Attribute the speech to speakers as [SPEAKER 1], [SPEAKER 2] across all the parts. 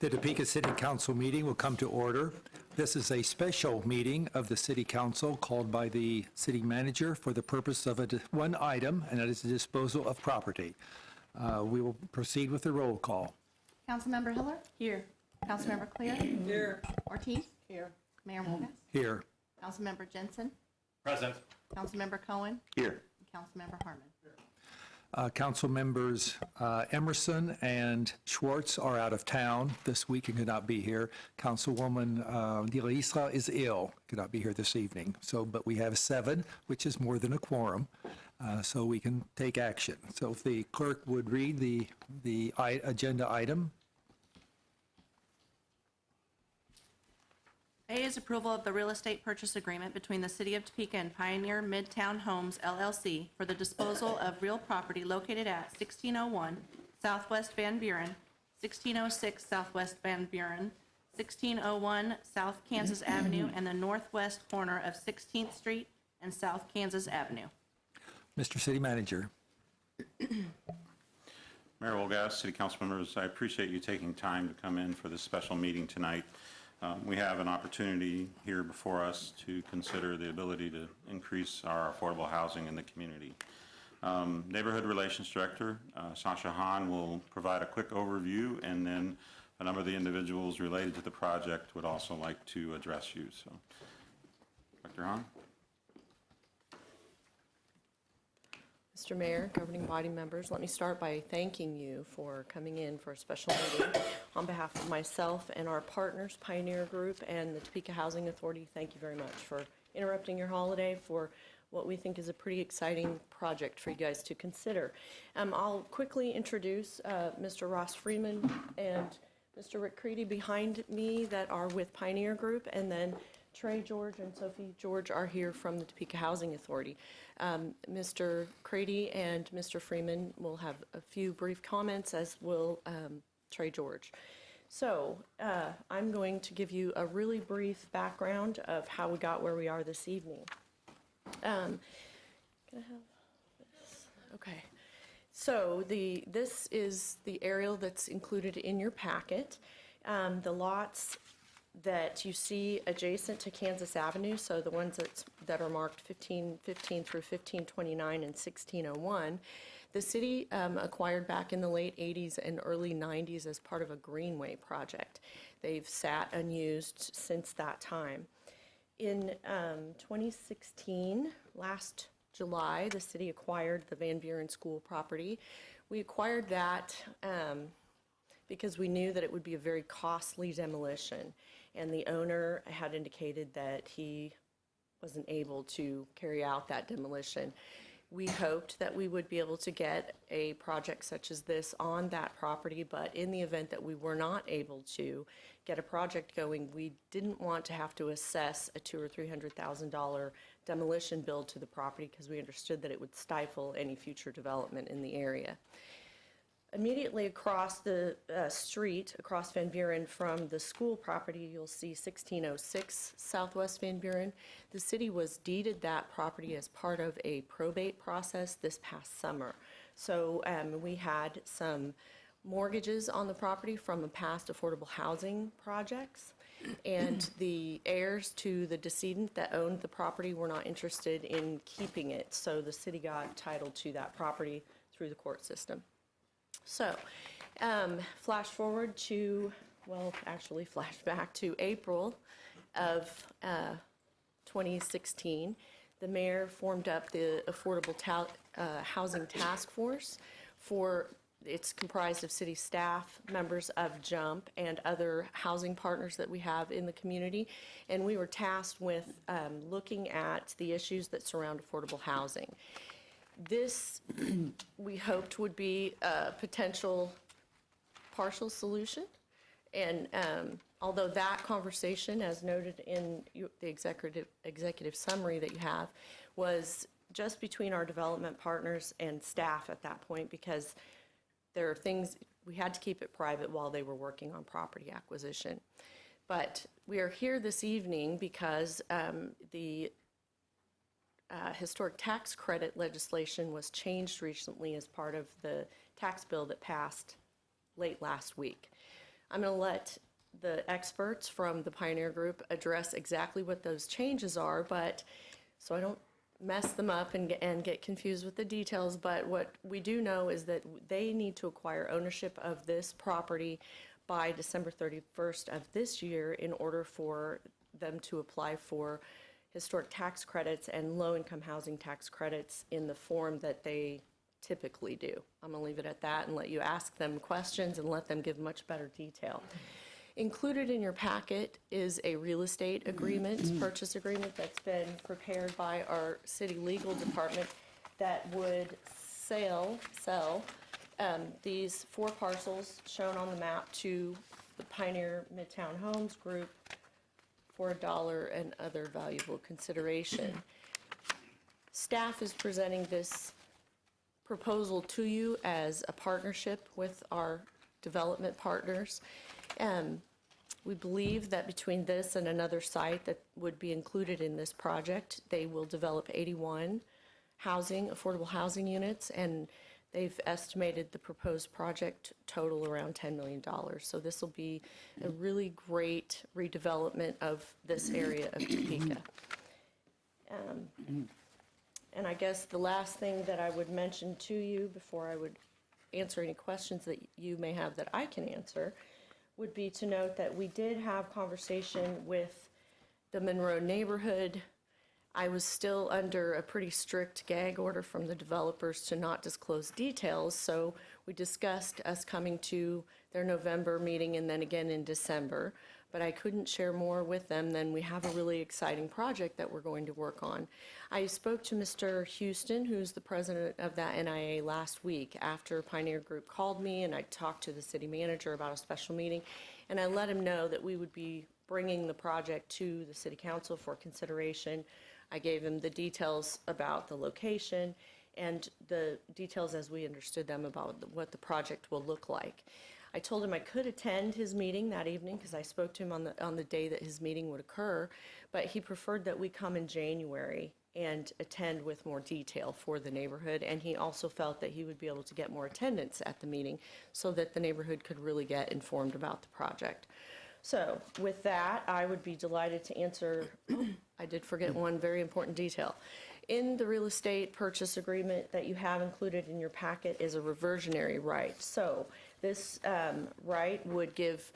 [SPEAKER 1] The Topeka City Council meeting will come to order. This is a special meeting of the City Council called by the city manager for the purpose of one item, and that is the disposal of property. We will proceed with the roll call.
[SPEAKER 2] Councilmember Hiller? Here. Councilmember Clear? Here. Ortiz? Here. Mayor Molgas?
[SPEAKER 1] Here.
[SPEAKER 2] Councilmember Jensen?
[SPEAKER 3] Present.
[SPEAKER 2] Councilmember Cohen?
[SPEAKER 3] Here.
[SPEAKER 2] And Councilmember Harmon?
[SPEAKER 1] Council members Emerson and Schwartz are out of town this week and could not be here. Councilwoman De La Isla is ill, could not be here this evening. But we have 7, which is more than a quorum, so we can take action. So if the clerk would read the agenda item.
[SPEAKER 2] A is approval of the real estate purchase agreement between the City of Topeka and Pioneer Midtown Homes, LLC for the disposal of real property located at 1601 Southwest Van Buren, 1606 Southwest Van Buren, 1601 South Kansas Avenue, and the northwest corner of 16th Street and South Kansas Avenue.
[SPEAKER 1] Mr. City Manager.
[SPEAKER 3] Mayor Wolgass, City Council members, I appreciate you taking time to come in for this special meeting tonight. We have an opportunity here before us to consider the ability to increase our affordable housing in the community. Neighborhood Relations Director Sasha Hahn will provide a quick overview, and then a number of the individuals related to the project would also like to address you. So, Dr. Hahn.
[SPEAKER 4] Mr. Mayor, governing body members, let me start by thanking you for coming in for a special meeting. On behalf of myself and our partners, Pioneer Group and the Topeka Housing Authority, thank you very much for interrupting your holiday for what we think is a pretty exciting project for you guys to consider. I'll quickly introduce Mr. Ross Freeman and Mr. Rick Creedy behind me that are with Pioneer Group, and then Trey George and Sophie George are here from the Topeka Housing Authority. Mr. Creedy and Mr. Freeman will have a few brief comments, as will Trey George. So I'm going to give you a really brief background of how we got where we are this evening. Can I have this? Okay. So this is the aerial that's included in your packet. The lots that you see adjacent to Kansas Avenue, so the ones that are marked 1515 through 1529 and 1601, the city acquired back in the late 80s and early 90s as part of a greenway project. They've sat unused since that time. In 2016, last July, the city acquired the Van Buren School property. We acquired that because we knew that it would be a very costly demolition, and the owner had indicated that he wasn't able to carry out that demolition. We hoped that we would be able to get a project such as this on that property, but in the event that we were not able to get a project going, we didn't want to have to assess a $200,000 or $300,000 demolition bill to the property, because we understood that it would stifle any future development in the area. Immediately across the street, across Van Buren from the school property, you'll see 1606 Southwest Van Buren. The city was deeded that property as part of a probate process this past summer. So we had some mortgages on the property from a past affordable housing projects, and the heirs to the decedent that owned the property were not interested in keeping it, so the city got title to that property through the court system. So, flash forward to, well, actually flash back to April of 2016. The mayor formed up the Affordable Housing Task Force. It's comprised of city staff, members of JUMP, and other housing partners that we have in the community. And we were tasked with looking at the issues that surround affordable housing. This, we hoped, would be a potential partial solution. And although that conversation, as noted in the executive summary that you have, was just between our development partners and staff at that point, because there are things, we had to keep it private while they were working on property acquisition. But we are here this evening because the historic tax credit legislation was changed recently as part of the tax bill that passed late last week. I'm going to let the experts from the Pioneer Group address exactly what those changes are, but, so I don't mess them up and get confused with the details, but what we do know is that they need to acquire ownership of this property by December 31st of this year in order for them to apply for historic tax credits and low-income housing tax credits in the form that they typically do. I'm going to leave it at that and let you ask them questions and let them give much better detail. Included in your packet is a real estate agreement, purchase agreement that's been prepared by our city legal department that would sell these 4 parcels shown on the map to the Pioneer Midtown Homes Group for $1 and other valuable consideration. Staff is presenting this proposal to you as a partnership with our development partners. We believe that between this and another site that would be included in this project, they will develop 81 affordable housing units, and they've estimated the proposed project total around $10 million. So this will be a really great redevelopment of this area of Topeka. And I guess the last thing that I would mention to you before I would answer any questions that you may have that I can answer would be to note that we did have conversation with the Monroe neighborhood. I was still under a pretty strict gag order from the developers to not disclose details, so we discussed us coming to their November meeting and then again in December, but I couldn't share more with them than we have a really exciting project that we're going to work on. I spoke to Mr. Houston, who's the president of that NIA, last week after Pioneer Group called me, and I talked to the city manager about a special meeting, and I let him know that we would be bringing the project to the city council for consideration. I gave him the details about the location and the details as we understood them about what the project will look like. I told him I could attend his meeting that evening because I spoke to him on the day that his meeting would occur, but he preferred that we come in January and attend with more detail for the neighborhood, and he also felt that he would be able to get more attendance at the meeting so that the neighborhood could really get informed about the project. So with that, I would be delighted to answer. I did forget one very important detail. In the real estate purchase agreement that you have included in your packet is a reversionary right. So this right would give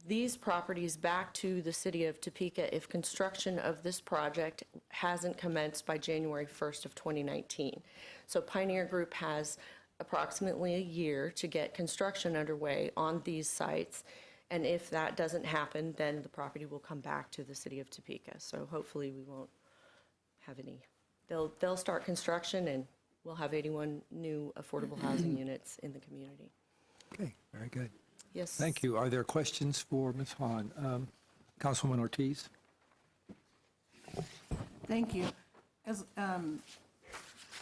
[SPEAKER 4] these properties back to the city of Topeka if construction of this project hasn't commenced by January 1st of 2019. So Pioneer Group has approximately a year to get construction underway on these sites. And if that doesn't happen, then the property will come back to the city of Topeka. So hopefully we won't have any. They'll start construction and we'll have 81 new affordable housing units in the community.
[SPEAKER 1] Okay, very good.
[SPEAKER 4] Yes.
[SPEAKER 1] Thank you. Are there questions for Ms. Hahn? Councilwoman Ortiz?
[SPEAKER 5] Thank you. As,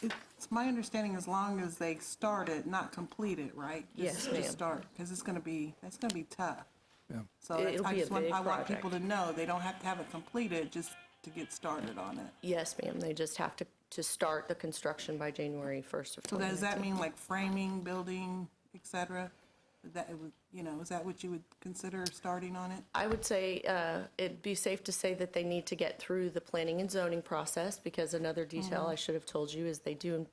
[SPEAKER 5] it's my understanding as long as they start it, not complete it, right?
[SPEAKER 4] Yes,
[SPEAKER 5] Just
[SPEAKER 4] ma'am.
[SPEAKER 5] start, because that's gonna be tough.
[SPEAKER 1] Yeah.
[SPEAKER 5] So
[SPEAKER 4] It'll
[SPEAKER 5] I
[SPEAKER 4] be a
[SPEAKER 5] just want,
[SPEAKER 4] big
[SPEAKER 5] I want people
[SPEAKER 4] project.
[SPEAKER 5] to know, they don't have to have it completed just to get started on it.
[SPEAKER 4] Yes, ma'am. They just have to start the construction by January 1st of
[SPEAKER 5] So
[SPEAKER 4] 2019.
[SPEAKER 5] does that mean like framing, building, et cetera? That, it would, you know, is that what you would consider starting on it?
[SPEAKER 4] I would say it'd be safe to say that they need to get through the planning and zoning process, because another detail I should have told you is they do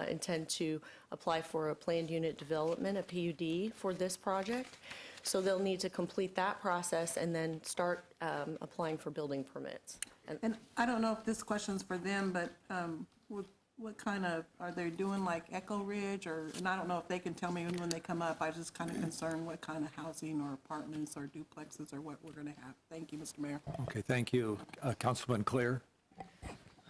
[SPEAKER 4] intend to apply for a planned unit development, a PUD, for this project. So they'll need to complete that process and then start applying for building permits.
[SPEAKER 5] And I don't know if this question's for them, but what kind of, are they doing like Echo Ridge, or, and I don't know if they can tell me when they come up, I was just kind of concerned what kind of housing or apartments or duplexes or what we're gonna have. Thank you, Mr. Mayor.
[SPEAKER 1] Okay, thank you. Councilman Claire?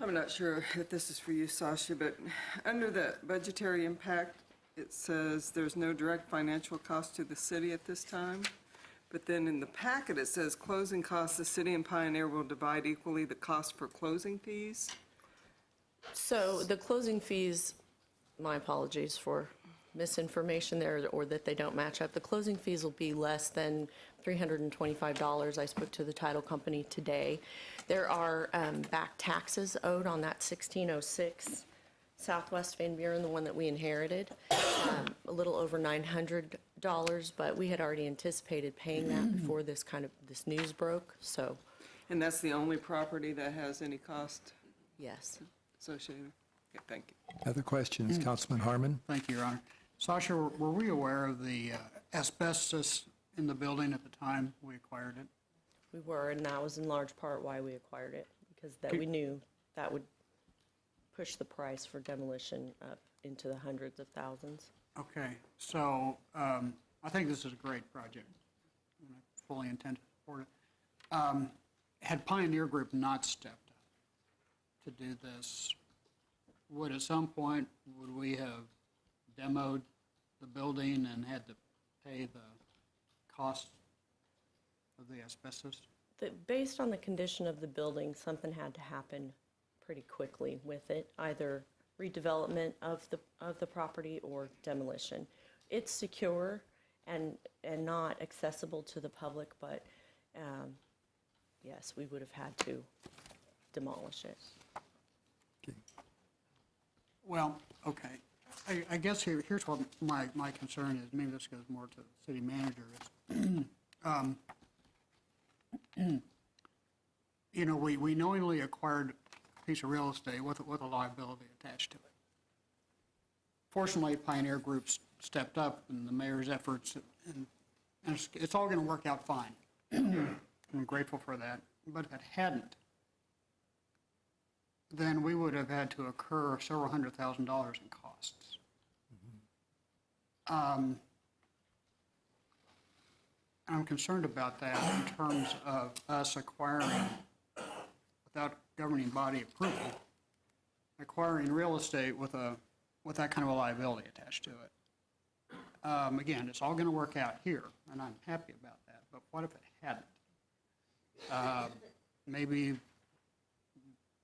[SPEAKER 6] I'm not sure if this is for you, Sasha, but under the budgetary impact, it says there's no direct financial cost to the city at this time. But then in the packet, it says closing costs, the city and Pioneer will divide equally the cost for closing fees.
[SPEAKER 4] So the closing fees, my apologies for misinformation there, or that they don't match up. The closing fees will be less than $325. I spoke to the title company today. There are back taxes owed on that 1606 Southwest Van Buren, the one that we inherited, a little over $900, but we had already anticipated paying that before this news broke, so,
[SPEAKER 6] And that's the only property that has any cost
[SPEAKER 4] yes.
[SPEAKER 6] associated? Okay, thank you.
[SPEAKER 1] Other questions? Councilman Harmon?
[SPEAKER 7] Thank you, Your Honor. Sasha, were we aware of the asbestos in the building at the time we acquired it?
[SPEAKER 4] We were, and that was in large part why we acquired it, because that we knew that would push the price for demolition up into the hundreds of thousands.
[SPEAKER 7] Okay, so I think this is a great project, and I fully intend to support it. Had Pioneer Group not stepped up to do this, would at some point, would we have demoed the building and had to pay the cost of the asbestos?
[SPEAKER 4] Based on the condition of the building, something had to happen pretty quickly with it, either redevelopment of the property or demolition. It's secure and not accessible to the public, but yes, we would have had to demolish it.
[SPEAKER 1] Okay.
[SPEAKER 7] Well, okay. I guess here's what my concern is, maybe this goes more to the city manager, is, you know, we knowingly acquired a piece of real estate with a liability attached to it. Fortunately, Pioneer Group stepped up in the mayor's efforts, and it's all going to work out fine. I'm grateful for that. But if it hadn't, then we would have had to incur several $100,000 in costs. I'm concerned about that in terms of us acquiring, without governing body approval, acquiring real estate with that kind of a liability attached to it. Again, it's all going to work out here, and I'm happy about that, but what if it hadn't? Maybe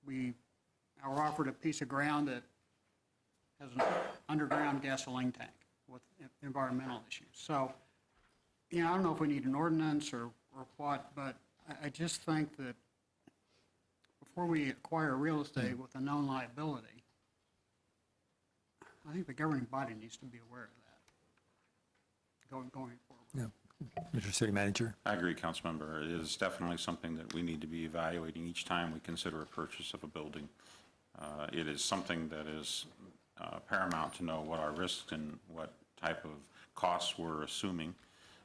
[SPEAKER 7] we are offered a piece of ground that has an underground gasoline tank with environmental issues. So, you know, I don't know if we need an ordinance or what, but I just think that before we acquire real estate with a known liability, I think the governing body needs to be aware of that going forward.
[SPEAKER 1] Yeah. Mr. City Manager?
[SPEAKER 3] I agree, Councilmember. It is definitely something that we need to be evaluating each time we consider a purchase of a building. It is something that is paramount to know what our risks and what type of costs we're assuming.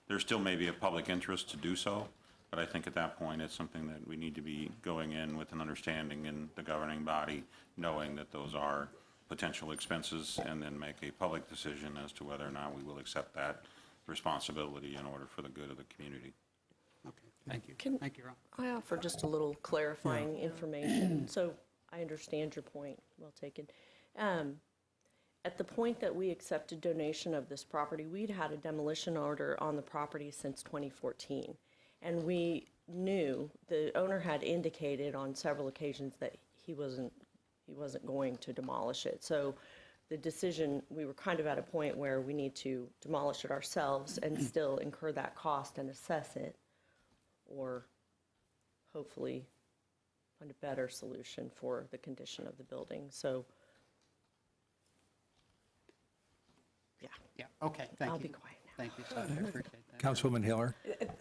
[SPEAKER 3] There still may be a public interest to do so, but I think at that point, it's something that we need to be going in with an understanding in the governing body, knowing that those are potential expenses, and then make a public decision as to whether or not we will accept that responsibility in order for the good of the community.
[SPEAKER 7] Okay, thank you. Thank you, Ron.
[SPEAKER 4] I offer just a little clarifying information. So I understand your point, well taken. At the point that we accepted donation of this property, we'd had a demolition order on the property since 2014. And we knew, the owner had indicated on several occasions that he wasn't going to demolish it. So the decision, we were kind of at a point where we need to demolish it ourselves and still incur that cost and assess it, or hopefully find a better solution for the condition of the building. So, yeah,
[SPEAKER 7] Yeah, okay, thank you.
[SPEAKER 4] I'll be quiet now.
[SPEAKER 7] Thank you, Sasha, I appreciate that.
[SPEAKER 1] Councilwoman Hiller?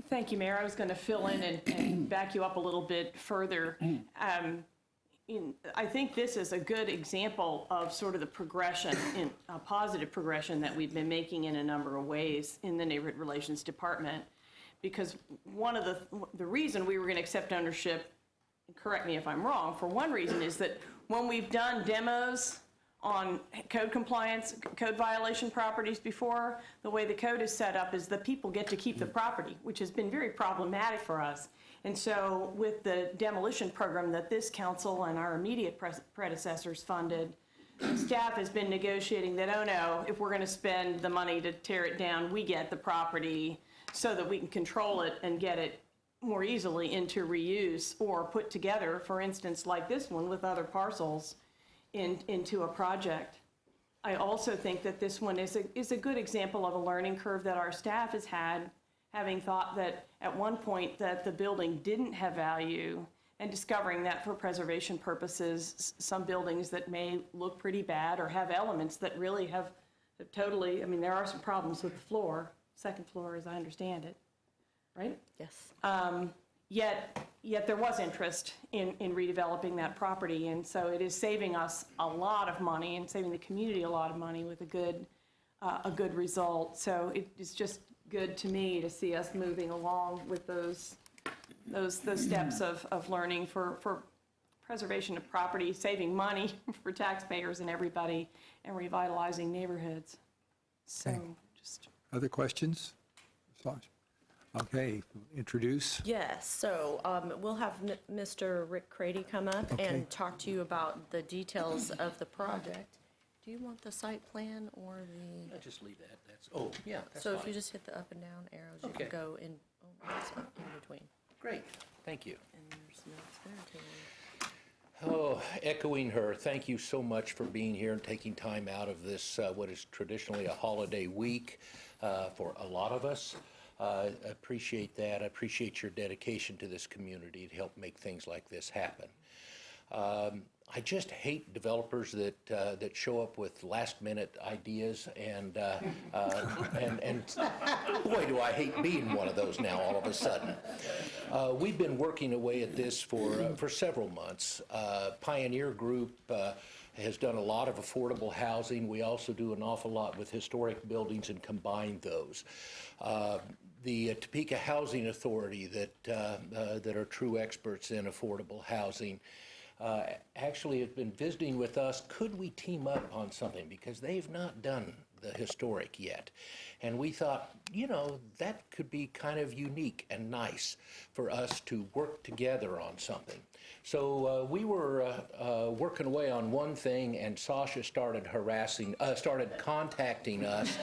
[SPEAKER 8] Thank you, Mayor. I was going to fill in and back you up a little bit further. I think this is a good example of sort of the progression, a positive progression that we've been making in a number of ways in the Neighborhood Relations Department. Because one of the reason we were going to accept ownership, correct me if I'm wrong, for one reason is that when we've done demos on code compliance, code violation properties before, the way the code is set up is that people get to keep the property, which has been very problematic for us. And so with the demolition program that this council and our immediate predecessors funded, staff has been negotiating that, oh no, if we're going to spend the money to tear it down, we get the property so that we can control it and get it more easily into reuse or put together, for instance, like this one with other parcels into a project. I also think that this one is a good example of a learning curve that our staff has had, having thought that at one point that the building didn't have value and discovering that for preservation purposes, some buildings that may look pretty bad or have elements that really have totally, I mean, there are some problems with the floor, second floor as I understand it, right?
[SPEAKER 4] Yes.
[SPEAKER 8] Yet there was interest in redeveloping that property, and so it is saving us a lot of money and saving the community a lot of money with a good result. So it's just good to me to see us moving along with those steps of learning for preservation of property, saving money for taxpayers and everybody, and revitalizing neighborhoods. So just.
[SPEAKER 1] Other questions? Sasha? Okay, introduce.
[SPEAKER 4] Yes, so we'll have Mr. Rick Crady come up
[SPEAKER 1] Okay.
[SPEAKER 4] and talk to you about the details of the project. Do you want the site plan or the,
[SPEAKER 9] Just leave that, that's, oh, yeah, that's
[SPEAKER 4] so if
[SPEAKER 9] fine.
[SPEAKER 4] you just hit the up and down arrows, you
[SPEAKER 9] Okay.
[SPEAKER 4] can go in, it's not in between.
[SPEAKER 9] Great, thank you.
[SPEAKER 4] And there's notes there too.
[SPEAKER 9] Oh, echoing her, thank you so much for being here and taking time out of this, what is traditionally a holiday week for a lot of us. I appreciate that. I appreciate your dedication to this community to help make things like this happen. I just hate developers that show up with last-minute ideas, and boy, do I hate being one of those now all of a sudden. We've been working away at this for several months. Pioneer Group has done a lot of affordable housing. We also do an awful lot with historic buildings and combine those. The Topeka Housing Authority that are true experts in affordable housing actually have been visiting with us. Could we team up on something? Because they've not done the historic yet. And we thought, you know, that could be kind of unique and nice for us to work together on something. So we were working away on one thing, and Sasha started contacting us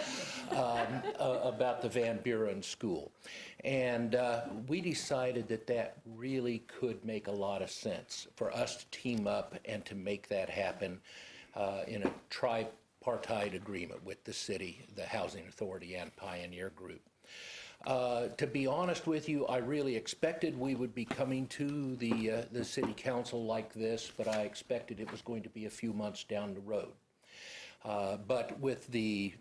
[SPEAKER 9] about the Van Buren School. And we decided that really could make a lot of sense for us to team up and to make that happen in a tripartite agreement with the city, the Housing Authority, and Pioneer Group. To be honest with you, I really expected we would be coming to the city council like this, but I expected it was going to be a few months down the road. But with the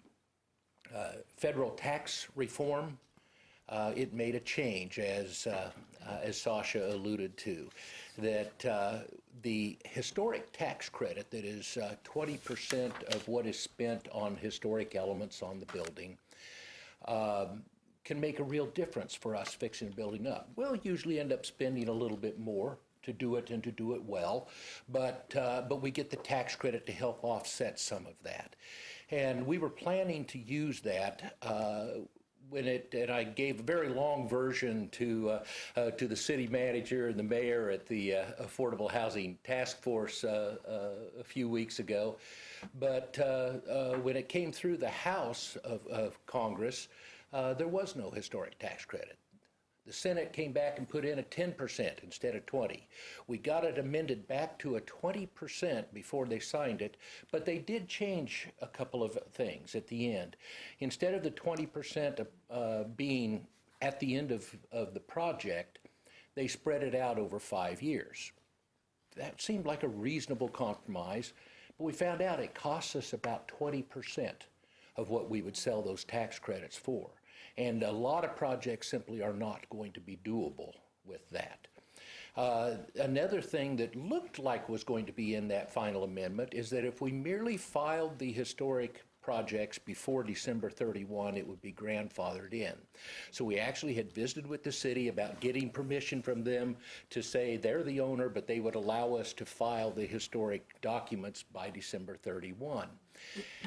[SPEAKER 9] federal tax reform, it made a change, as Sasha alluded to, that the historic tax credit that is 20% of what is spent on historic elements on the building can make a real difference for us fixing a building up. We'll usually end up spending a little bit more to do it and to do it well, but we get the tax credit to help offset some of that. And we were planning to use that and I gave a very long version to the city manager and the mayor at the Affordable Housing Task Force a few weeks ago. But when it came through the House of Congress, there was no historic tax credit. The Senate came back and put in a 10% instead of 20. We got it amended back to a 20% before they signed it, but they did change a couple of things at the end. Instead of the 20% being at the end of the project, they spread it out over 5 years. That seemed like a reasonable compromise, but we found out it costs us about 20% of what we would sell those tax credits for. And a lot of projects simply are not going to be doable with that. Another thing that looked like was going to be in that final amendment is that if we merely filed the historic projects before December 31, it would be grandfathered in. So we actually had visited with the city about getting permission from them to say they're the owner, but they would allow us to file the historic documents by December 31.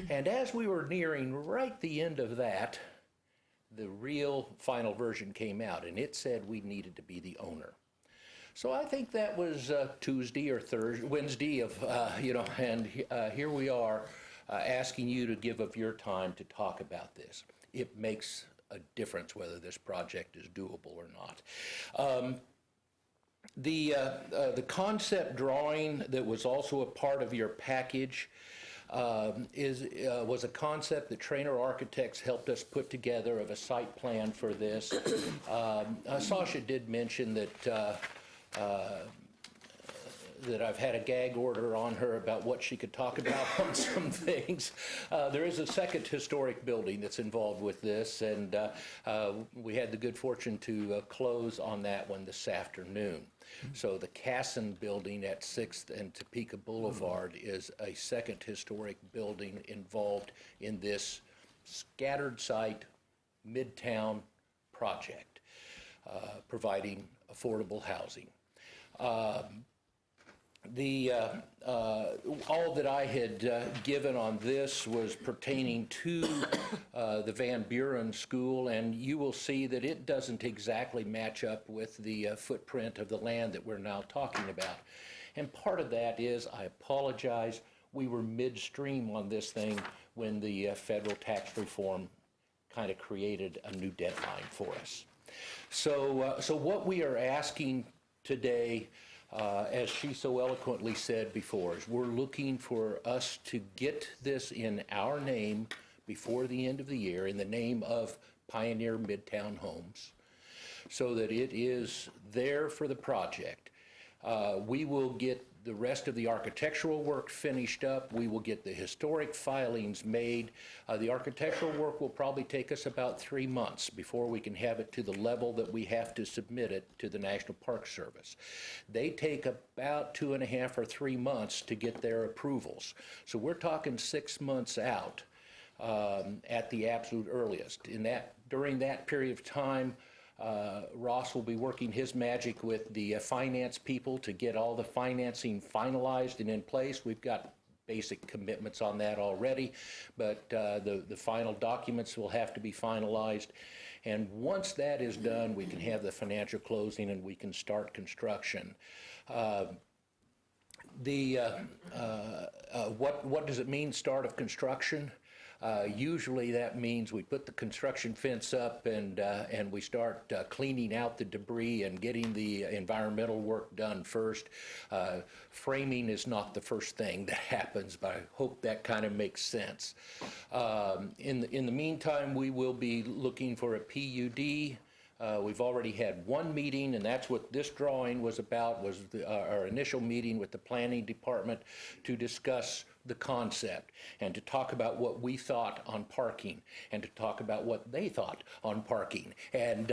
[SPEAKER 9] And as we were nearing right the end of that, the real final version came out, and it said we needed to be the owner. So I think that was Tuesday or Wednesday of, and here we are asking you to give of your time to talk about this. It makes a difference whether this project is doable or not. The concept drawing that was also a part of your package was a concept that Trainer Architects helped us put together of a site plan for this. Sasha did mention that that I've had a gag order on her about what she could talk about on some things. There is a second historic building that's involved with this, and we had the good fortune to close on that one this afternoon. So the Casson Building at 6th and Topeka Boulevard is a second historic building involved in this scattered site Midtown project, providing affordable housing. All that I had given on this was pertaining to the Van Buren School, and you will see that it doesn't exactly match up with the footprint of the land that we're now talking about. And part of that is, I apologize, we were midstream on this thing when the federal tax reform kind of created a new deadline for us. So what we are asking today, as she so eloquently said before, is we're looking for us to get this in our name before the end of the year, in the name of Pioneer Midtown Homes, so that it is there for the project. We will get the rest of the architectural work finished up. We will get the historic filings made. The architectural work will probably take us about 3 months before we can have it to the level that we have to submit it to the National Park Service. They take about 2.5 or 3 months to get their approvals. So we're talking 6 months out at the absolute earliest. During that period of time, Ross will be working his magic with the finance people to get all the financing finalized and in place. We've got basic commitments on that already, but the final documents will have to be finalized. And once that is done, we can have the financial closing and we can start construction. What does it mean, start of construction? Usually that means we put the construction fence up and we start cleaning out the debris and getting the environmental work done first. Framing is not the first thing that happens, but I hope that kind of makes sense. In the meantime, we will be looking for a PUD. We've already had one meeting, and that's what this drawing was about, was our initial meeting with the planning department to discuss the concept and to talk about what we thought on parking and to talk about what they thought on parking. And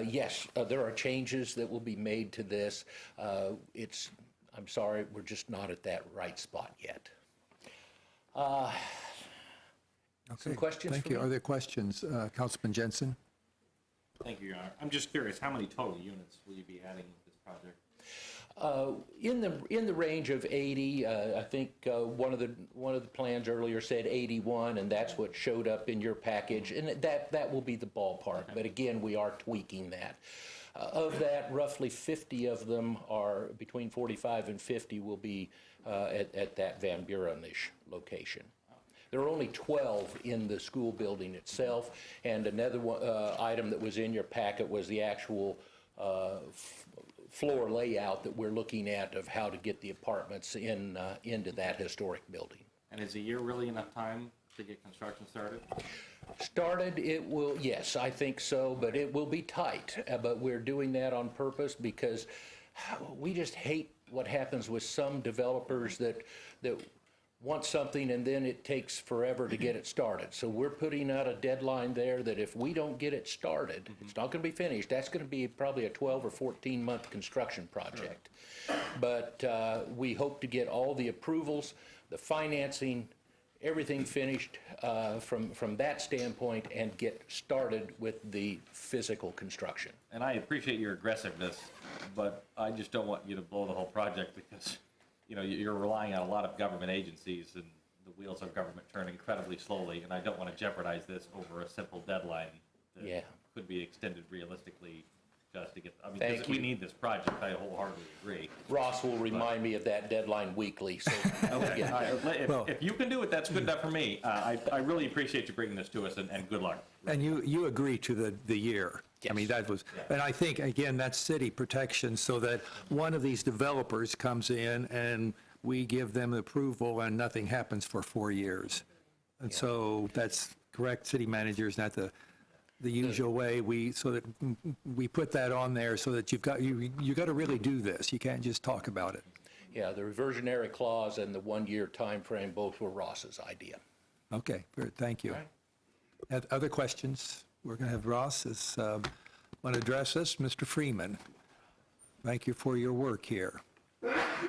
[SPEAKER 9] yes, there are changes that will be made to this. I'm sorry, we're just not at that right spot yet. Some questions
[SPEAKER 1] Thank
[SPEAKER 9] for
[SPEAKER 1] you.
[SPEAKER 9] me?
[SPEAKER 1] Are there questions? Councilman Jensen?
[SPEAKER 10] Thank you, Your Honor. I'm just curious, how many total units will you be adding with this project?
[SPEAKER 9] In the range of 80, I think one of the plans earlier said 81, and that's what showed up in your package, and that will be the ballpark. But again, we are tweaking that. Of that, roughly 50 of them are between 45 and 50 will be at that Van Buren-ish location. There are only 12 in the school building itself, and another one, item that was in your packet was the actual floor layout that we're looking at of how to get the apartments into that historic building.
[SPEAKER 10] And is a year really enough time to get construction started?
[SPEAKER 9] Started, it will, yes, I think so, but it will be tight. But we're doing that on purpose because we just hate what happens with some developers that want something and then it takes forever to get it started. So we're putting out a deadline there that if we don't get it started, it's not going to be finished. That's going to be probably a 12 or 14 month construction project. But we hope to get all the approvals, the financing, everything finished from that standpoint and get started with the physical construction.
[SPEAKER 10] And I appreciate your aggressiveness, but I just don't want you to blow the whole project because, you know, you're relying on a lot of government agencies and the wheels of government turn incredibly slowly, and I don't want to jeopardize this over a simple deadline that could be extended realistically just to get, I mean,
[SPEAKER 9] Thank
[SPEAKER 10] we
[SPEAKER 9] you.
[SPEAKER 10] need this project, I wholeheartedly agree.
[SPEAKER 9] Ross will remind me of that deadline weekly, so.
[SPEAKER 10] Okay,
[SPEAKER 9] yeah.
[SPEAKER 10] all right. If you can do it, that's good enough for me. I really appreciate you bringing this to us, and good luck.
[SPEAKER 1] And you agree to the year? I mean,
[SPEAKER 9] Yes.
[SPEAKER 1] that was, and I think, again, that's city protection so that one of these developers comes in and we give them approval and nothing happens for 4 years. And so that's correct, city manager, is not the usual way. So that we put that on there so that you got to really do this. You can't just talk about it.
[SPEAKER 9] Yeah, the reversionary clause and the one-year time frame both were Ross's idea.
[SPEAKER 1] Okay, good, thank you. Other questions? We're going to have Ross want to address this. Mr. Freeman, thank you for your work here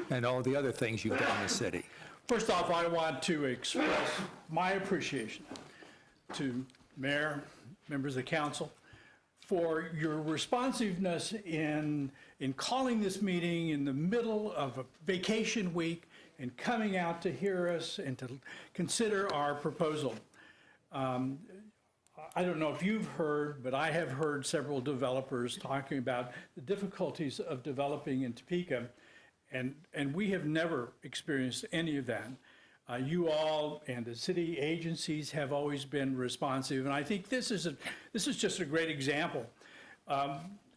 [SPEAKER 1] and all the other things you've done in the city.
[SPEAKER 11] First off, I want to express my appreciation to Mayor, members of the council, for your responsiveness in calling this meeting in the middle of a vacation week and coming out to hear us and to consider our proposal. I don't know if you've heard, but I have heard several developers talking about the difficulties of developing in Topeka, and we have never experienced any of that. You all and the city agencies have always been responsive, and I think this is just a great example.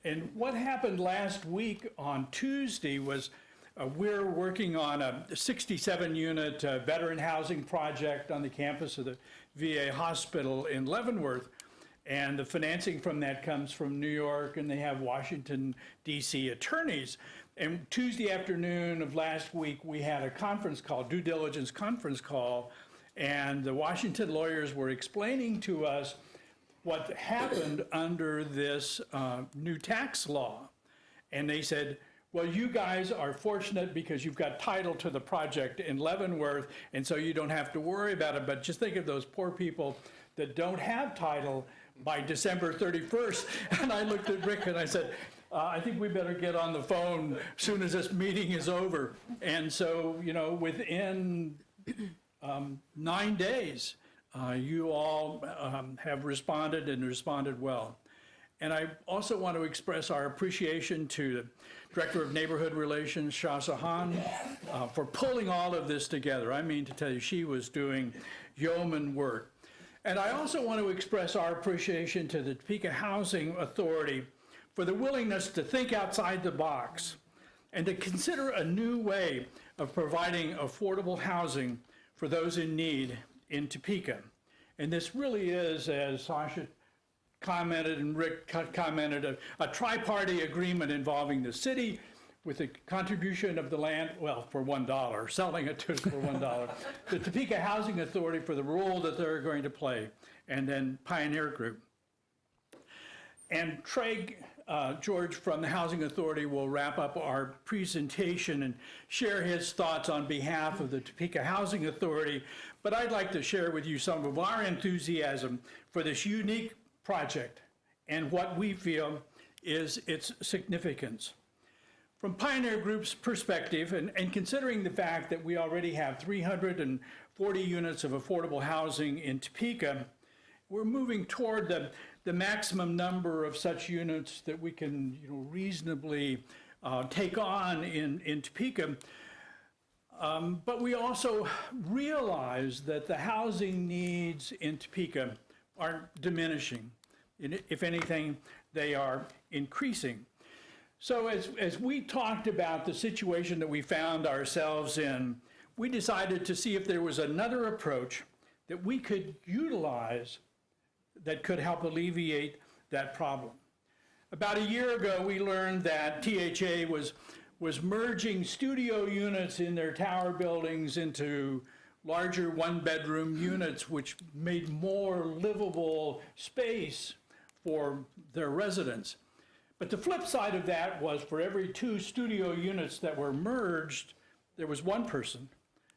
[SPEAKER 11] And what happened last week on Tuesday was we're working on a 67-unit veteran housing project on the campus of the VA hospital in Leavenworth, and the financing from that comes from New York, and they have Washington, D.C. attorneys. And Tuesday afternoon of last week, we had a conference call, due diligence conference call, and the Washington lawyers were explaining to us what happened under this new tax law. And they said, well, you guys are fortunate because you've got title to the project in Leavenworth, and so you don't have to worry about it. But just think of those poor people that don't have title by December 31st. And I looked at Rick and I said, I think we better get on the phone as soon as this meeting is over. And so, you know, within 9 days, you all have responded and responded well. And I also want to express our appreciation to the Director of Neighborhood Relations, Shah Sahan, for pulling all of this together. I mean to tell you, she was doing yeoman work. And I also want to express our appreciation to the Topeka Housing Authority for the willingness to think outside the box and to consider a new way of providing affordable housing for those in need in Topeka. And this really is, as Sasha commented and Rick commented, a tri-party agreement involving the city with the contribution of the land, well, for $1, selling it to us for $1, the Topeka Housing Authority for the role that they're going to play, and then Pioneer Group. And Trey George from the Housing Authority will wrap up our presentation and share his thoughts on behalf of the Topeka Housing Authority. But I'd like to share with you some of our enthusiasm for this unique project and what we feel is its significance. From Pioneer Group's perspective, and considering the fact that we already have 340 units of affordable housing in Topeka, we're moving toward the maximum number of such units that we can, reasonably take on in Topeka. But we also realize that the housing needs in Topeka aren't diminishing. If anything, they are increasing. So as we talked about the situation that we found ourselves in, we decided to see if there was another approach that we could utilize that could help alleviate that problem. About a year ago, we learned that THA was merging studio units in their tower buildings into larger one-bedroom units, which made more livable space for their residents. But the flip side of that was for every 2 studio units that were merged, there was one person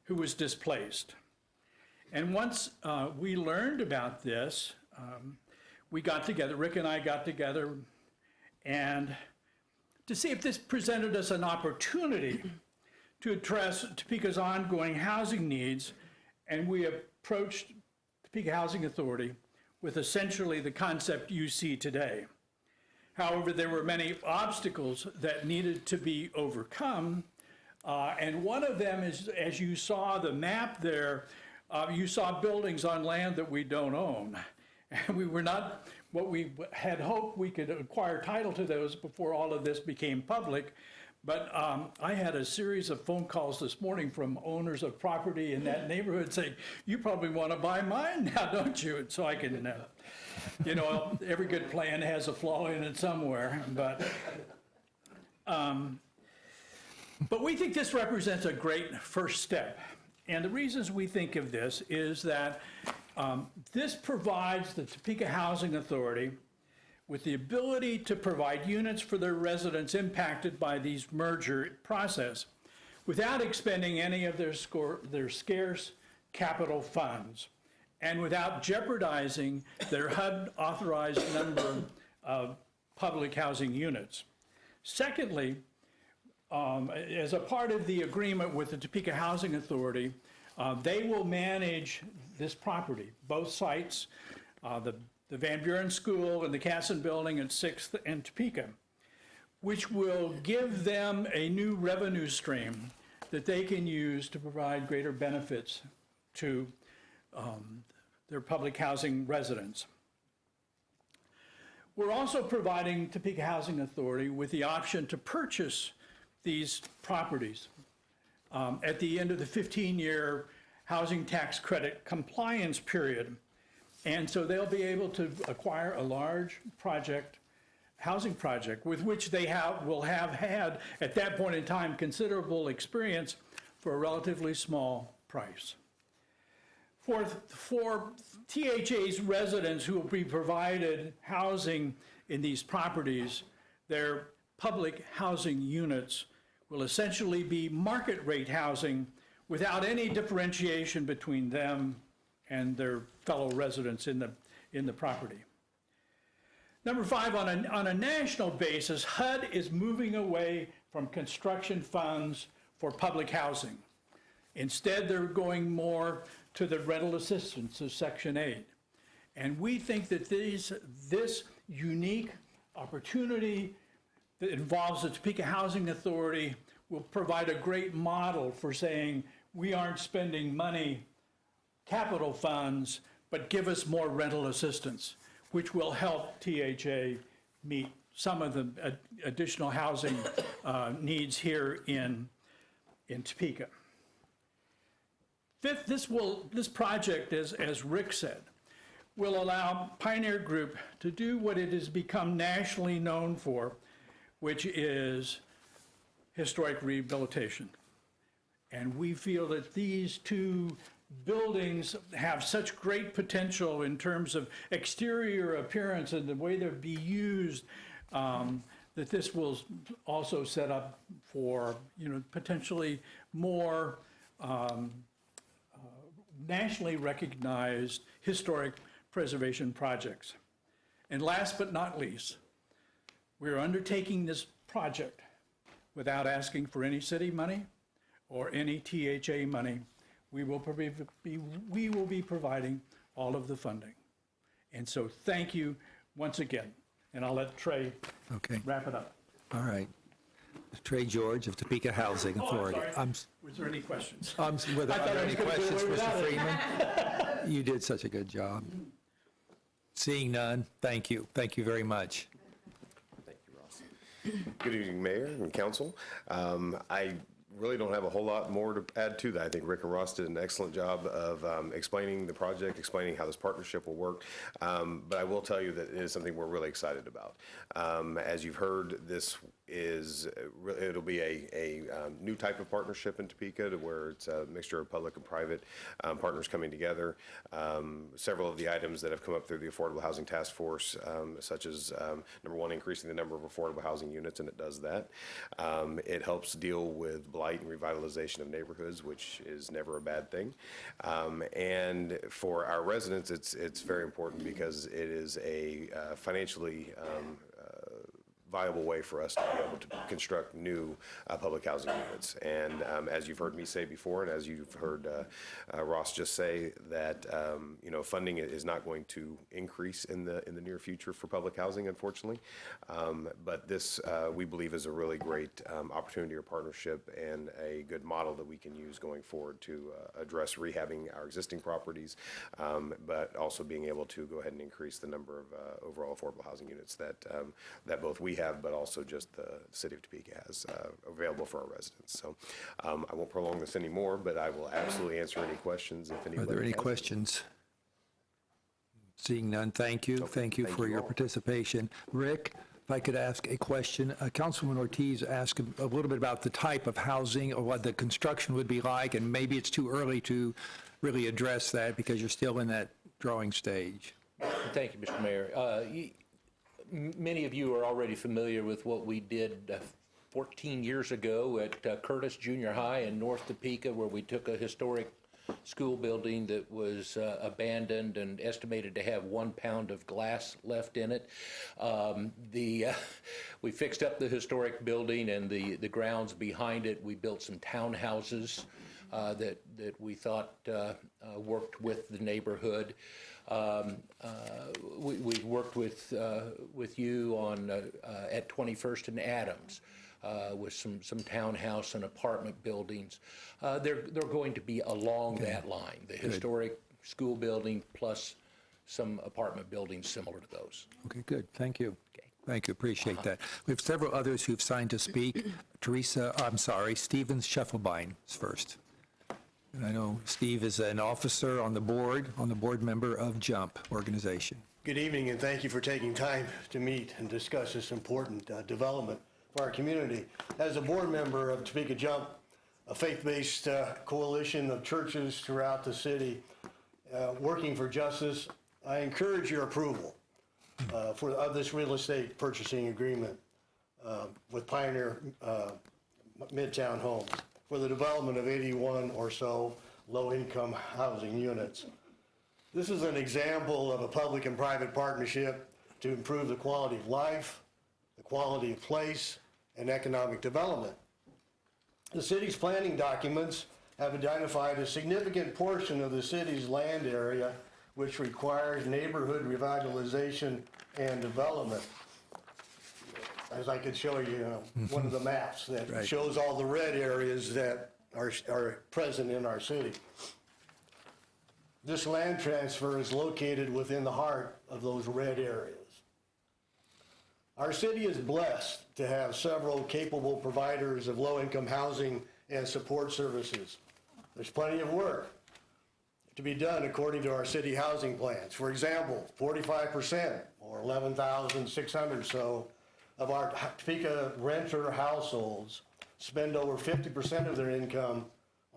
[SPEAKER 11] who was displaced. And once we learned about this, we got together, Rick and I got together, and to see if this presented us an opportunity to address Topeka's ongoing housing needs, and we approached Topeka Housing Authority with essentially the concept you see today. However, there were many obstacles that needed to be overcome, and one of them is, as you saw the map there, you saw buildings on land that we don't own. And we were not, what we had hoped we could acquire title to those before all of this became public. But I had a series of phone calls this morning from owners of property in that neighborhood saying, you probably want to buy mine now, don't you? And so I can, every good plan has a flaw in it somewhere. But But we think this represents a great first step. And the reasons we think of this is that this provides the Topeka Housing Authority with the ability to provide units for their residents impacted by these merger process without expending any of their scarce capital funds and without jeopardizing their HUD-authorized number of public housing units. Secondly, as a part of the agreement with the Topeka Housing Authority, they will manage this property, both sites, the Van Buren School and the Casson Building at 6th and Topeka, which will give them a new revenue stream that they can use to provide greater benefits to their public housing residents. We're also providing Topeka Housing Authority with the option to purchase these properties at the end of the 15-year housing tax credit compliance period. And so they'll be able to acquire a large housing project, with which they will have had, at that point in time, considerable experience for a relatively small price. For THA's residents who will be provided housing in these properties, their public housing units will essentially be market rate housing without any differentiation between them and their fellow residents in the property. Number 5, on a national basis, HUD is moving away from construction funds for public housing. Instead, they're going more to the rental assistance of Section 8. And we think that this unique opportunity that involves the Topeka Housing Authority will provide a great model for saying we aren't spending money, capital funds, but give us more rental assistance, which will help THA meet some of the additional housing needs here in Topeka. Fifth, this project, as Rick said, will allow Pioneer Group to do what it has become nationally known for, which is historic rehabilitation. And we feel that these two buildings have such great potential in terms of exterior appearance and the way they'll be used, that this will also set up for, potentially more nationally recognized historic preservation projects. And last but not least, we're undertaking this project without asking for any city money or any THA money. We will be providing all of the funding. And so thank you once again. And I'll let Trey wrap it up.
[SPEAKER 1] All right. Trey George of Topeka Housing Authority.
[SPEAKER 11] Was there any questions?
[SPEAKER 1] Were there any questions, Mr. Freeman? You did such a good job. Seeing none, thank you. Thank you very much.
[SPEAKER 12] Thank you, Ross. Good evening, Mayor and Council. I really don't have a whole lot more to add to that. I think Rick and Ross did an excellent job of explaining the project, explaining how this partnership will work. But I will tell you that it is something we're really excited about. As you've heard, it'll be a new type of partnership in Topeka, to where it's a mixture of public and private partners coming together. Several of the items that have come up through the Affordable Housing Task Force, such as number 1, increasing the number of affordable housing units, and it does that. It helps deal with blight and revitalization of neighborhoods, which is never a bad thing. And for our residents, it's very important because it is a financially viable way for us to be able to construct new public housing units. And as you've heard me say before, and as you've heard Ross just say, that funding is not going to increase in the near future for public housing, unfortunately. But this, we believe, is a really great opportunity or partnership and a good model that we can use going forward to address rehabbing our existing properties, but also being able to go ahead and increase the number of overall affordable housing units that both we have, but also just the city of Topeka has available for our residents. So I won't prolong this anymore, but I will absolutely answer any questions if anybody has.
[SPEAKER 1] Are there any questions? Seeing none, thank you.
[SPEAKER 12] Okay,
[SPEAKER 1] Thank you
[SPEAKER 12] thank
[SPEAKER 1] for
[SPEAKER 12] you
[SPEAKER 1] your
[SPEAKER 12] all.
[SPEAKER 1] participation. Rick, If I could ask a question, Councilman Ortiz asked a little bit about the type of housing or what the construction would be like, and maybe it's too early to really address that because you're still in that drawing stage.
[SPEAKER 9] Thank you, Mr. Mayor. Many of you are already familiar with what we did 14 years ago at Curtis Junior High in North Topeka, where we took a historic school building that was abandoned and estimated to have 1 pound of glass left in it. We fixed up the historic building and the grounds behind it. We built some townhouses that we thought worked with the neighborhood. We've worked with you on at 21st and Adams. With some townhouse and apartment buildings. They're going to be along that line, the historic school building plus some apartment buildings similar to those.
[SPEAKER 1] Okay, good. Thank you. Thank you. Appreciate that. We have several others who've signed to speak. Stephen Scheffelbein is first. And I know Steve is an officer on the board member of JUMP organization.
[SPEAKER 13] Good evening, and thank you for taking time to meet and discuss this important development for our community. As a board member of Topeka JUMP, a faith-based coalition of churches throughout the city working for justice, I encourage your approval of this real estate purchasing agreement with Pioneer Midtown Homes for the development of 81 or so low-income housing units. This is an example of a public and private partnership to improve the quality of life, the quality of place, and economic development. The city's planning documents have identified a significant portion of the city's land area which requires neighborhood revitalization and development. As I could show you, one of the maps that shows all the red areas that are present in our city. This land transfer is located within the heart of those red areas. Our city is blessed to have several capable providers of low-income housing and support services. There's plenty of work to be done according to our city housing plans. For example, 45%, or 11,600 or so, of our Topeka renter households spend over 50% of their income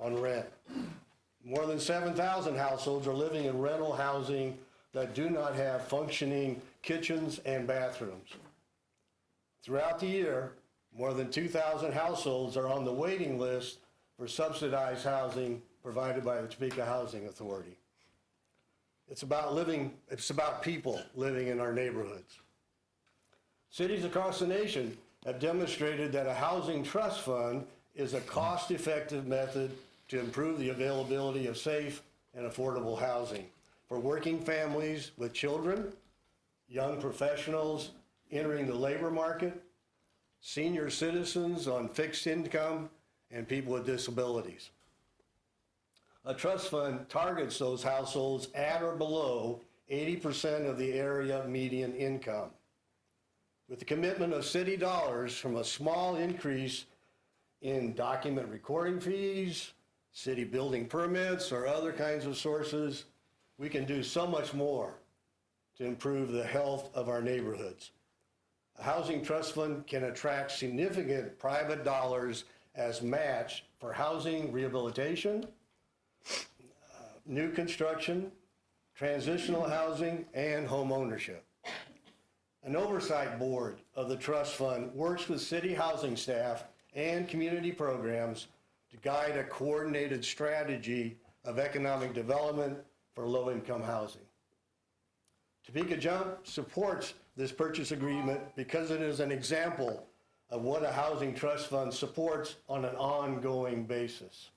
[SPEAKER 13] on rent. More than 7,000 households are living in rental housing that do not have functioning kitchens and bathrooms. Throughout the year, more than 2,000 households are on the waiting list for subsidized housing provided by the Topeka Housing Authority. It's about people living in our neighborhoods. Cities across the nation have demonstrated that a housing trust fund is a cost-effective method to improve the availability of safe and affordable housing for working families with children, young professionals entering the labor market, senior citizens on fixed income, and people with disabilities. A trust fund targets those households at or below 80% of the area median income. With the commitment of city dollars from a small increase in document recording fees, city building permits, or other kinds of sources, we can do so much more to improve the health of our neighborhoods. A housing trust fund can attract significant private dollars as match for housing rehabilitation, new construction, transitional housing, and home ownership. An oversight board of the trust fund works with city housing staff and community programs to guide a coordinated strategy of economic development for low-income housing. Topeka JUMP supports this purchase agreement because it is an example of what a housing trust fund supports on an ongoing basis.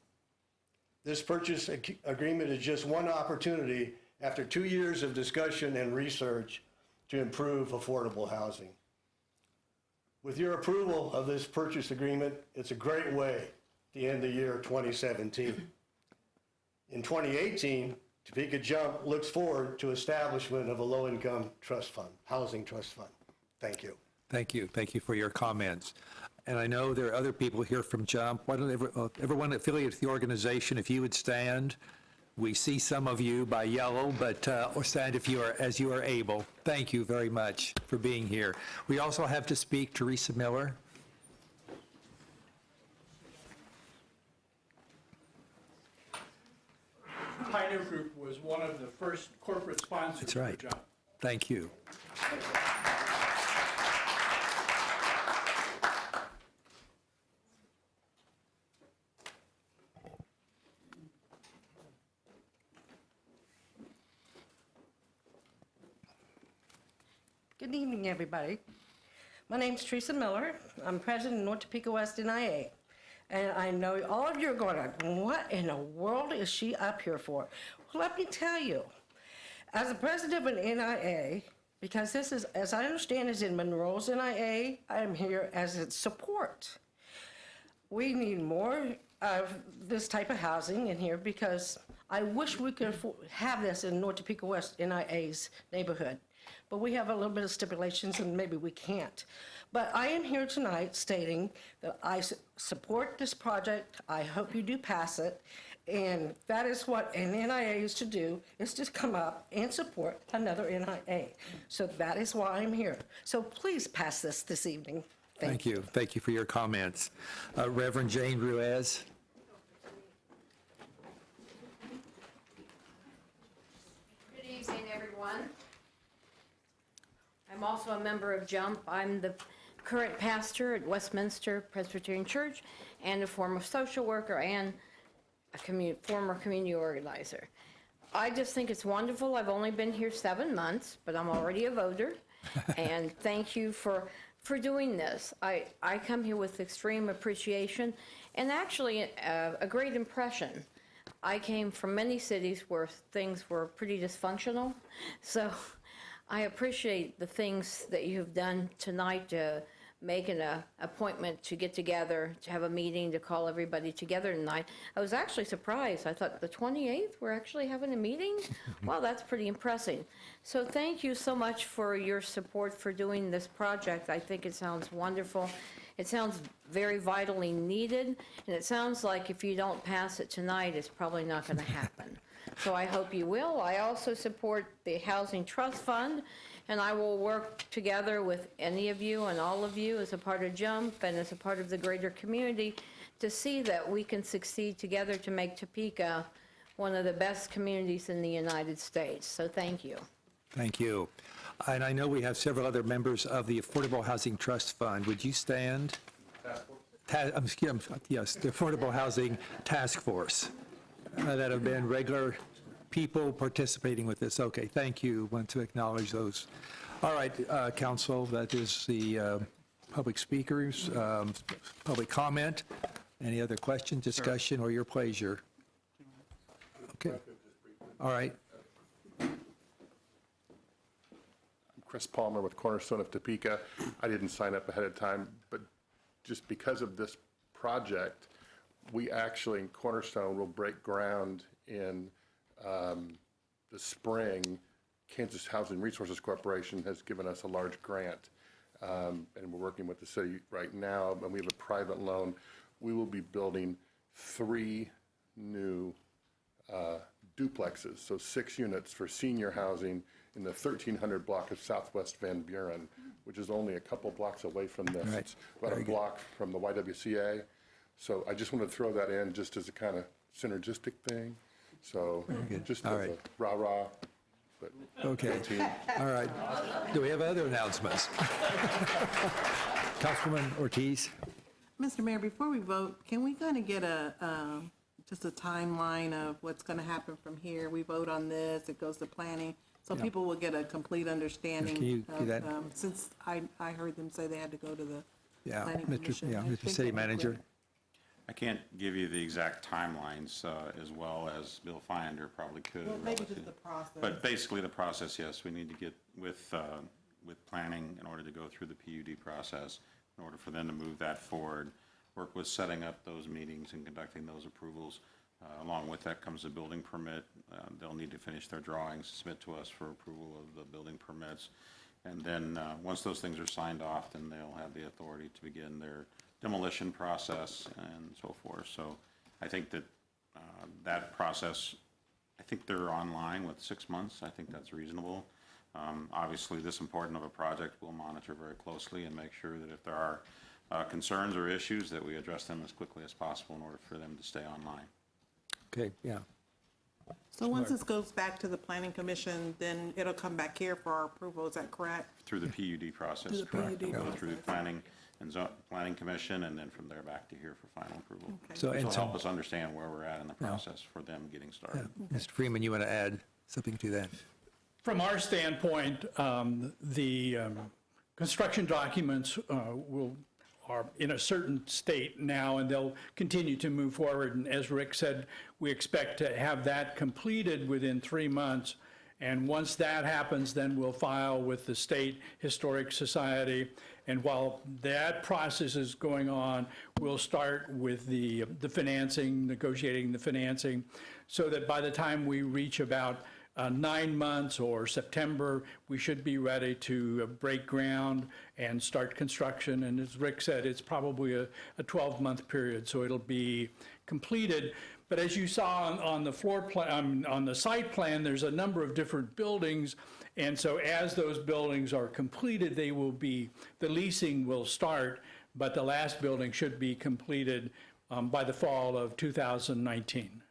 [SPEAKER 13] This purchase agreement is just one opportunity after 2 years of discussion and research to improve affordable housing. With your approval of this purchase agreement, it's a great way to end the year 2017. In 2018, Topeka JUMP looks forward to establishment of a low-income trust fund, housing trust fund. Thank you.
[SPEAKER 1] Thank you. Thank you for your comments. And I know there are other people here from JUMP. Why don't everyone affiliated with the organization, if you would stand, We see some of you by yellow, but or stand if you are, as you are able. Thank you very much for being here. We also have to speak Teresa Miller.
[SPEAKER 11] Pioneer Group was one of the first corporate sponsors
[SPEAKER 1] That's
[SPEAKER 11] for
[SPEAKER 1] right.
[SPEAKER 11] JUMP.
[SPEAKER 1] Thank you.
[SPEAKER 14] Good evening, everybody. My name's Teresa Miller. I'm president of North Topeka West NIA. And I know all of you are going, what in the world is she up here for? Well, let me tell you. As a president of an NIA, because this is, as I understand, is in Monroe's NIA, I am here as its support. We need more of this type of housing in here because I wish we could have this in North Topeka West NIA's neighborhood. But we have a little bit of stipulations and maybe we can't. But I am here tonight stating that I support this project. I hope you do pass it. And that is what an NIA is to do, is to come up and support another NIA. So that is why I'm here. So please pass this evening.
[SPEAKER 1] Thank you. Thank you for your comments. Reverend Jane Ruiz.
[SPEAKER 15] Good evening, everyone. I'm also a member of JUMP. I'm the current pastor at Westminster Presbyterian Church and a former social worker and a former community organizer. I just think it's wonderful. I've only been here 7 months, but I'm already a voter. And thank you for doing this. I come here with extreme appreciation and actually a great impression. I came from many cities where things were pretty dysfunctional. So I appreciate the things that you have done tonight to make an appointment to get together, to have a meeting, to call everybody together tonight. I was actually surprised. I thought the 28th, we're actually having a meeting? Wow, that's pretty impressive. So thank you so much for your support for doing this project. I think it sounds wonderful. It sounds very vitally needed, and it sounds like if you don't pass it tonight, it's probably not going to happen. So I hope you will. I also support the Housing Trust Fund, and I will work together with any of you and all of you as a part of JUMP and as a part of the greater community to see that we can succeed together to make Topeka one of the best communities in the United States. So thank you.
[SPEAKER 1] Thank you. And I know we have several other members of the Affordable Housing Trust Fund. Would you stand? Yes, the Affordable Housing Task Force that have been regular people participating with this. Okay, thank you. Want to acknowledge those. All right, council, that is the public speakers, public comment. Any other questions, discussion, or your pleasure? Okay. All right.
[SPEAKER 16] Chris Palmer with Cornerstone of Topeka. I didn't sign up ahead of time, but just because of this project, we actually in Cornerstone will break ground in the spring. Kansas Housing Resources Corporation has given us a large grant, and we're working with the city right now, and we have a private loan. We will be building 3 new duplexes, so 6 units for senior housing in the 1300 block of Southwest Van Buren, which is only a couple blocks away from this.
[SPEAKER 1] Right.
[SPEAKER 16] It's about
[SPEAKER 1] Very
[SPEAKER 16] a
[SPEAKER 1] good.
[SPEAKER 16] block from the YWCA. So I just want to throw that in just as a kind of synergistic thing. So just
[SPEAKER 1] All
[SPEAKER 16] as
[SPEAKER 1] right.
[SPEAKER 16] a rah-rah. But
[SPEAKER 1] Okay. All right. Do we have other announcements? Councilwoman Ortiz?
[SPEAKER 5] Mr. Mayor, before we vote, can we kind of get just a timeline of what's going to happen from here? We vote on this, it goes to planning, so
[SPEAKER 1] Yeah.
[SPEAKER 5] people will get a complete understanding.
[SPEAKER 1] Can you do that?
[SPEAKER 5] Since I heard them say they had to go to the
[SPEAKER 1] Yeah,
[SPEAKER 5] planning commission. I
[SPEAKER 1] Mr.
[SPEAKER 5] think
[SPEAKER 1] City
[SPEAKER 5] that'd be
[SPEAKER 1] Manager?
[SPEAKER 5] great.
[SPEAKER 3] I can't give you the exact timelines as well as Bill Finder probably could.
[SPEAKER 5] Well, maybe
[SPEAKER 3] relative-
[SPEAKER 5] just the process.
[SPEAKER 3] But basically, the process, yes, we need to get with planning in order to go through the PUD process, in order for them to move that forward, work with setting up those meetings and conducting those approvals. Along with that comes a building permit. They'll need to finish their drawings, submit to us for approval of the building permits. And then, once those things are signed off, then they'll have the authority to begin their demolition process and so forth. So I think that that process think they're online with 6 months. I think that's reasonable. Obviously, this important of a project, we'll monitor very closely and make sure that if there are concerns or issues, that we address them as quickly as possible in order for them to stay online.
[SPEAKER 1] Okay, yeah.
[SPEAKER 5] So once this goes back to the planning commission, then it'll come back here for our approval, is that correct?
[SPEAKER 3] Through the PUD process.
[SPEAKER 5] Through the
[SPEAKER 3] correct.
[SPEAKER 5] PUD
[SPEAKER 3] It'll go through the
[SPEAKER 5] process.
[SPEAKER 3] planning commission, and then from there back to here for final approval.
[SPEAKER 1] So,
[SPEAKER 3] Which
[SPEAKER 1] and
[SPEAKER 3] will
[SPEAKER 1] so-
[SPEAKER 3] help us understand where we're at in the process for them getting started.
[SPEAKER 1] Mr. Freeman, you want to add something to that?
[SPEAKER 11] From our standpoint, the construction documents are in a certain state now, and they'll continue to move forward. And as Rick said, we expect to have that completed within 3 months. And once that happens, then we'll file with the State Historic Society. And while that process is going on, we'll start with the financing, negotiating the financing, so that by the time we reach about 9 months or September, we should be ready to break ground and start construction. And as Rick said, it's probably a 12-month period, so it'll be completed. But as you saw on the floor plan, on the site plan, there's a number of different buildings. And so as those buildings are completed, the leasing will start, but the last building should be completed by the fall of 2019.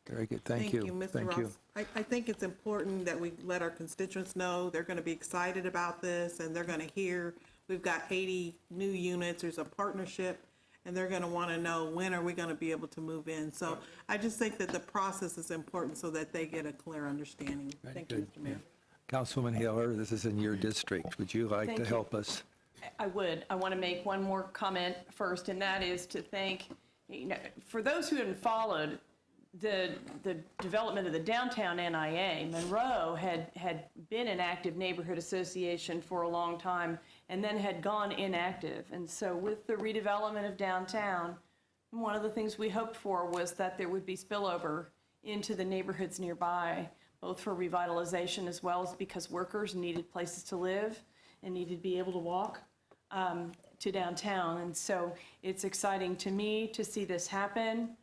[SPEAKER 1] Very good, thank you.
[SPEAKER 5] Mr.
[SPEAKER 1] Thank
[SPEAKER 5] Ross.
[SPEAKER 1] you.
[SPEAKER 5] I think it's important that we let our constituents know they're going to be excited about this, and they're going to hear we've got 80 new units, there's a partnership, and they're going to want to know when are we going to be able to move in. So I just think that the process is important so that they get a clear understanding. Thank you, Mr. Mayor.
[SPEAKER 1] Councilwoman Hiller, this is in your district. Would you like
[SPEAKER 8] Thank
[SPEAKER 1] to
[SPEAKER 8] you.
[SPEAKER 1] help us?
[SPEAKER 8] I would. I want to make one more comment first, and that is to thank, for those who haven't followed the development of the downtown NIA, Monroe had been an active neighborhood association for a long time and then had gone inactive. And so with the redevelopment of downtown, one of the things we hoped for was that there would be spillover into the neighborhoods nearby, both for revitalization as well as because workers needed places to live and needed to be able to walk to downtown. And so it's exciting to me to see this happen.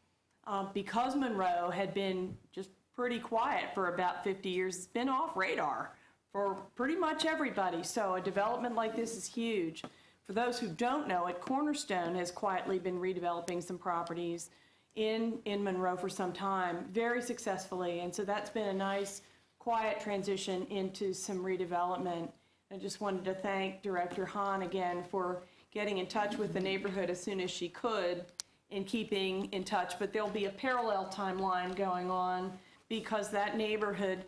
[SPEAKER 8] Because Monroe had been just pretty quiet for about 50 years, it's been off radar for pretty much everybody. So a development like this is huge. For those who don't know it, Cornerstone has quietly been redeveloping some properties in Monroe for some time, very successfully. And so that's been a nice, quiet transition into some redevelopment. I just wanted to thank Director Hahn again for getting in touch with the neighborhood as soon as she could in keeping in touch, but there'll be a parallel timeline going on because that neighborhood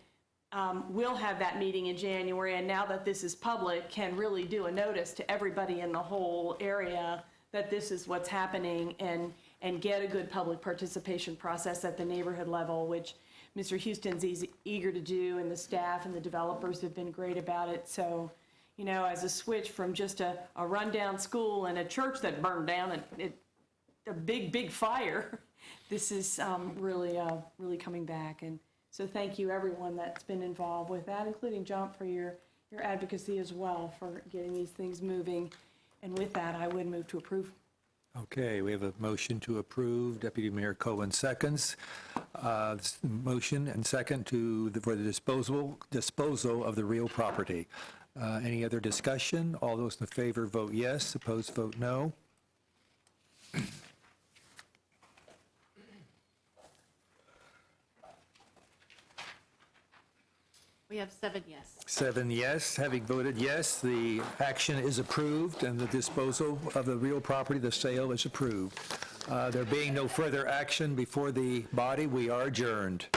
[SPEAKER 8] will have that meeting in January, and now that this is public, can really do a notice to everybody in the whole area that this is what's happening and get a good public participation process at the neighborhood level, which Mr. Houston's eager to do, and the staff and the developers have been great about it. So, as a switch from just a rundown school and a church that burned down, a big fire. This is really coming back. And so thank you, everyone that's been involved with that, including John for your advocacy as well for getting these things moving. And with that, I would move to approve.
[SPEAKER 1] Okay, we have a motion to approve. Deputy Mayor Cohen seconds. Motion and second for the disposal of the real property. Any other discussion? All those in favor vote yes, opposed vote no.
[SPEAKER 2] We have 7 yes.
[SPEAKER 1] 7 yes. Having voted yes, the action is approved and the disposal of the real property, the sale is approved. There being no further action before the body, we are adjourned.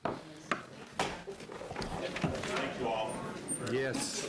[SPEAKER 3] Thank you all.
[SPEAKER 1] Yes.